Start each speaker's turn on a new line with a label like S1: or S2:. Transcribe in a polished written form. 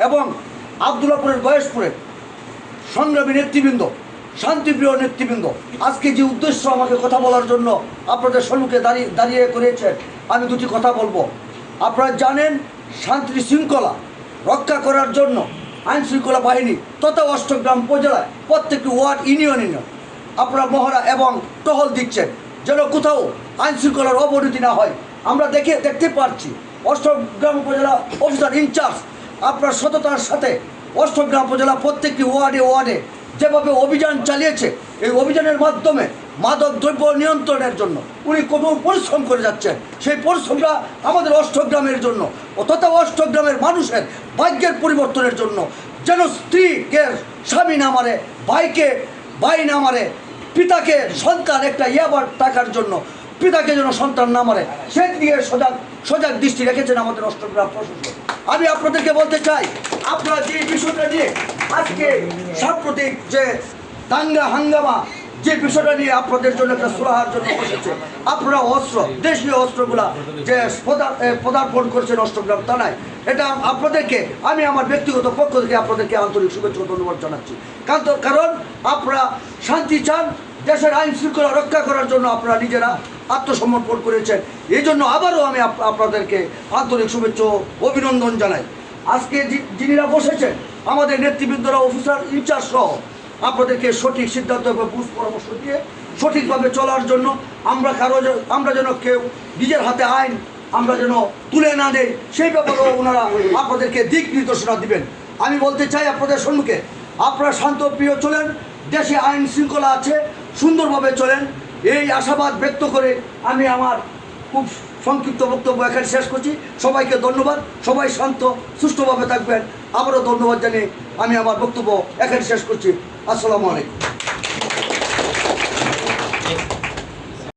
S1: এবং আবদুল্লাপুরের বয়সপুরের সংগ্রামী নেতৃবৃন্দ, শান্তিপ্রিয় নেতৃবৃন্দ, আজকে যে উদ্দেশ্য আমাকে কথা বলার জন্য আপনাদের সম্মুখে দাঁড়িয়ে করেছেন, আমি দুটি কথা বলবো। আপনারা জানেন, শান্তি শৃঙ্খলা রক্ষা করার জন্য আইন শৃঙ্খলা বাহিনী তথা অষ্টগ্রাম উপজেলায় প্রত্যেকটি ওয়ার্ড ইউনিয়ন আপনারা মহড়া এবং টহল দিচ্ছেন, যেন কোথাও আইন শৃঙ্খলার অবনতি না হয়। আমরা দেখতে পাচ্ছি অষ্টগ্রাম উপজেলা অফিসার ইনচার্জ আপনার সততার সাথে অষ্টগ্রাম উপজেলা প্রত্যেকটি ওয়ার্ডে যেভাবে অভিযান চালিয়েছে, এই অভিযানের মাধ্যমে মাদক দ্রব্য নিয়ন্ত্রণের জন্য উনি কঠোর পরিশ্রম করে যাচ্ছেন। সেই পরিশ্রমটা আমাদের অষ্টগ্রামের জন্য তথা অষ্টগ্রামের মানুষের ভাগ্যের পরিবর্তনের জন্য, যেন স্ত্রীকে স্বামী না মারে, ভাইকে ভাই না মারে, পিতাকে সন্তান একটা ইয়াবার টাকার জন্য পিতাকে যেন সন্তান না মারে, সেদিকে সজাগ দৃষ্টি রেখেছেন আমাদের অষ্টগ্রাম প্রশাসন। আমি আপনাদেরকে বলতে চাই, আপনারা যে বিষয়টা নিয়ে আজকে সাম্প্রতিক যে দাঙ্গা হাঙ্গামা যে বিষয়টা নিয়ে আপনাদের জন্য একটা সুরাহার জন্য বসেছে, আপনারা অস্ত্র, দেশীয় অস্ত্রগুলা যে পদার্পণ করছেন অষ্টগ্রাম থানায়, এটা আপনাদেরকে আমি আমার ব্যক্তিগত পক্ষ থেকে আপনাদেরকে আন্তরিক শুভেচ্ছা ধন্যবাদ জানাচ্ছি। কারণ আপনারা শান্তি চান, দেশের আইন শৃঙ্খলা রক্ষা করার জন্য আপনারা নিজেরা আত্মসমর্পণ করেছেন। এই জন্য আবারও আমি আপনাদেরকে আন্তরিক শুভেচ্ছা অভিনন্দন জানাই। আজকে যিনিরা বসেছেন আমাদের নেতৃবৃন্দরা, অফিসার ইনচার্জ সহ, আপনাদেরকে সঠিক সিদ্ধান্ত এবং বুঝ পরামর্শ দিয়ে সঠিকভাবে চলার জন্য আমরা যেন কেউ নিজের হাতে আইন আমরা যেন তুলে না দেই, সেই ব্যাপারেও ওনারা আপনাদেরকে দিক নির্দেশনা দিবেন। আমি বলতে চাই আপনাদের সম্মুখে, আপনারা শান্তপ্রিয় চলেন, দেশে আইন শৃঙ্খলা আছে, সুন্দরভাবে চলেন, এই আশাবাদ ব্যক্ত করে আমি আমার খুব সংক্ষিপ্ত বক্তব্য এখানে শেষ করছি। সবাইকে ধন্যবাদ, সবাই শান্ত সুষ্ঠুভাবে থাকবেন। আবারও ধন্যবাদ জানিয়ে আমি আমার বক্তব্য এখানে শেষ করছি। আসসালামু আলাইকুম।